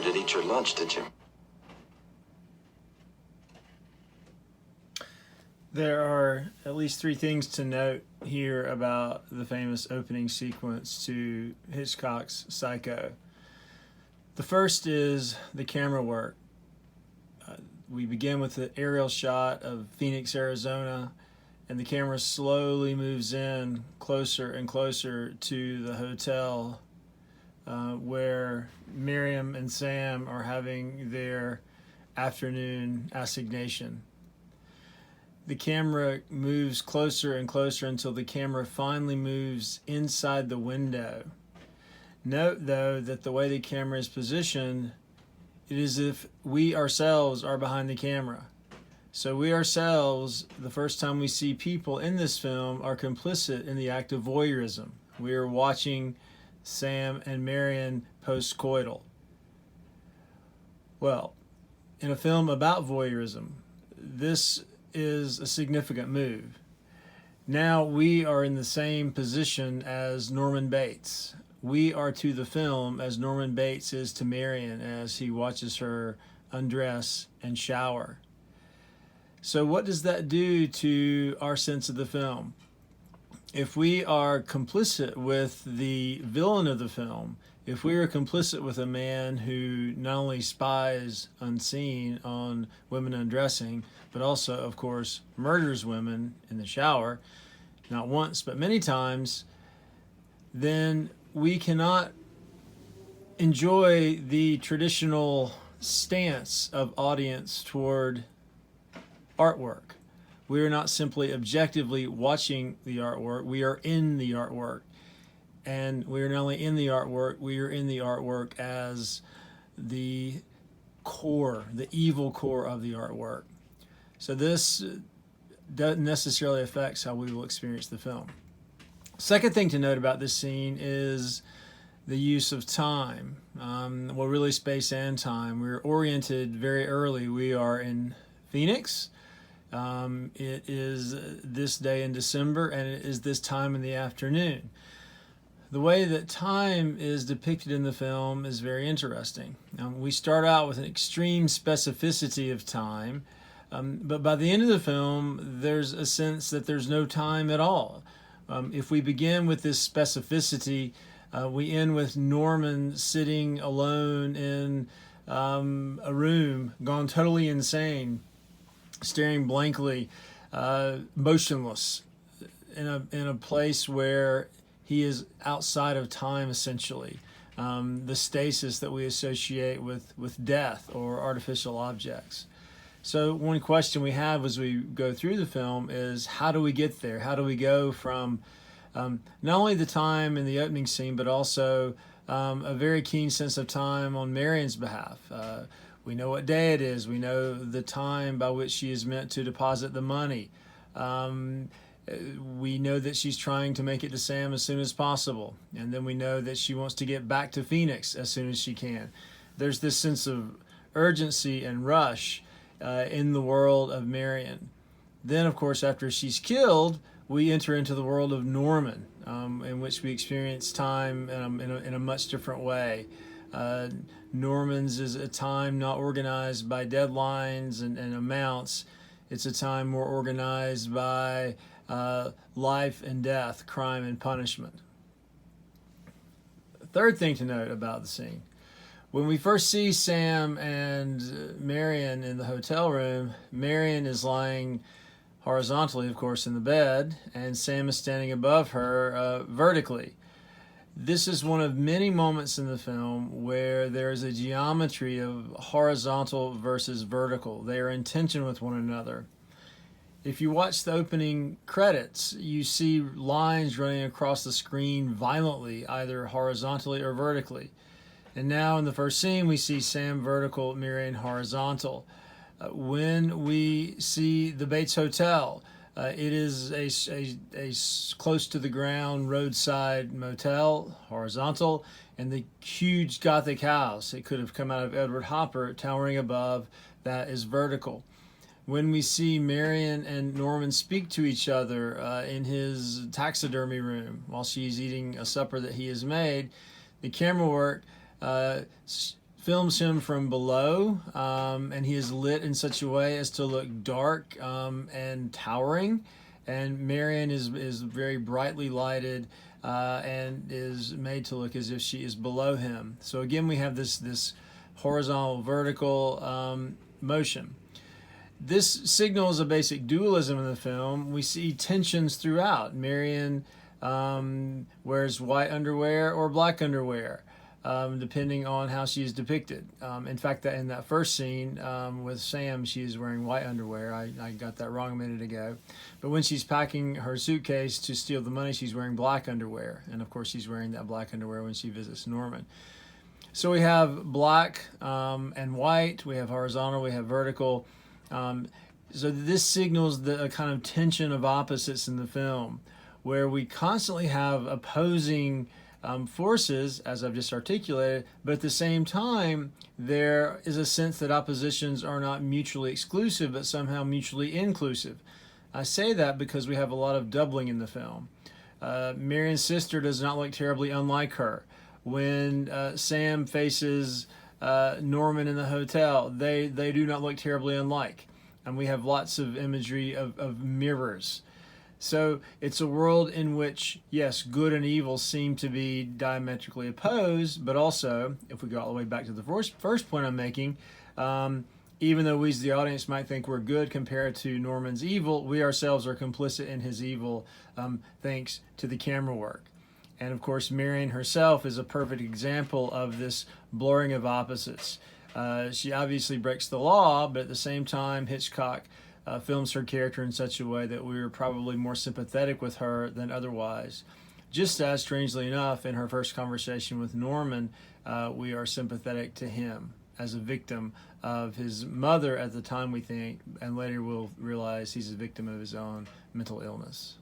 did eat your lunch, did you? There are at least three things to note here about the famous opening sequence to Hitchcock's Psycho. The first is the camera work. We begin with the aerial shot of Phoenix, Arizona, and the camera slowly moves in closer and closer to the hotel where Miriam and Sam are having their afternoon assignation. The camera moves closer and closer until the camera finally moves inside the window. Note, though, that the way the camera is positioned, it is as if we ourselves are behind the camera. So we ourselves, the first time we see people in this film, are complicit in the act of voyeurism. We are watching Sam and Marion post-coital. Well, in a film about voyeurism, this is a significant move. Now we are in the same position as Norman Bates. We are to the film as Norman Bates is to Marion as he watches her undress and shower. So what does that do to our sense of the film? If we are complicit with the villain of the film, if we are complicit with a man who not only spies unseen on women undressing, but also, of course, murders women in the shower, not once, but many times, then we cannot enjoy the traditional stance of audience toward artwork. We are not simply objectively watching the artwork, we are in the artwork. And we are not only in the artwork, we are in the artwork as the core, the evil core of the artwork. So this doesn't necessarily affect how we will experience the film. Second thing to note about this scene is the use of time. Well, really space and time. We're oriented very early. We are in Phoenix. It is this day in December, and it is this time in the afternoon. The way that time is depicted in the film is very interesting. We start out with an extreme specificity of time, but by the end of the film, there's a sense that there's no time at all. If we begin with this specificity, we end with Norman sitting alone in a room, gone totally insane, staring blankly, motionless, in a place where he is outside of time, essentially. The stasis that we associate with death or artificial objects. So one question we have as we go through the film is, how do we get there? How do we go from not only the time in the opening scene, but also a very keen sense of time on Marion's behalf? We know what day it is. We know the time by which she is meant to deposit the money. We know that she's trying to make it to Sam as soon as possible. And then we know that she wants to get back to Phoenix as soon as she can. There's this sense of urgency and rush in the world of Marion. Then, of course, after she's killed, we enter into the world of Norman, in which we experience time in a much different way. Norman's is a time not organized by deadlines and amounts. It's a time more organized by life and death, crime and punishment. The third thing to note about the scene: when we first see Sam and Marion in the hotel room, Marion is lying horizontally, of course, in the bed, and Sam is standing above her vertically. This is one of many moments in the film where there is a geometry of horizontal versus vertical. They are in tension with one another. If you watch the opening credits, you see lines running across the screen violently, either horizontally or vertically. And now in the first scene, we see Sam vertical, Marion horizontal. When we see the Bates Hotel, it is a close to the ground roadside motel, horizontal, and the huge Gothic house, it could have come out of Edward Hopper, towering above, that is vertical. When we see Marion and Norman speak to each other in his taxidermy room while she's eating a supper that he has made, the camera work films him from below, and he is lit in such a way as to look dark and towering. And Marion is very brightly lighted and is made to look as if she is below him. So again, we have this horizontal, vertical motion. This signals a basic dualism in the film. We see tensions throughout. Marion wears white underwear or black underwear, depending on how she is depicted. In fact, in that first scene with Sam, she is wearing white underwear. I got that wrong a minute ago. But when she's packing her suitcase to steal the money, she's wearing black underwear. And of course, she's wearing that black underwear when she visits Norman. So we have black and white. We have horizontal. We have vertical. So this signals a kind of tension of opposites in the film, where we constantly have opposing forces, as I've just articulated, but at the same time, there is a sense that oppositions are not mutually exclusive, but somehow mutually inclusive. I say that because we have a lot of doubling in the film. Marion's sister does not look terribly unlike her. When Sam faces Norman in the hotel, they do not look terribly unlike. And we have lots of imagery of mirrors. So it's a world in which, yes, good and evil seem to be diametrically opposed, but also, if we go all the way back to the first point I'm making, even though we as the audience might think we're good compared to Norman's evil, we ourselves are complicit in his evil thanks to the camera work. And of course, Marion herself is a perfect example of this blurring of opposites. She obviously breaks the law, but at the same time, Hitchcock films her character in such a way that we are probably more sympathetic with her than otherwise. Just as, strangely enough, in her first conversation with Norman, we are sympathetic to him as a victim of his mother at the time, we think, and later we'll realize he's a victim of his own mental illness.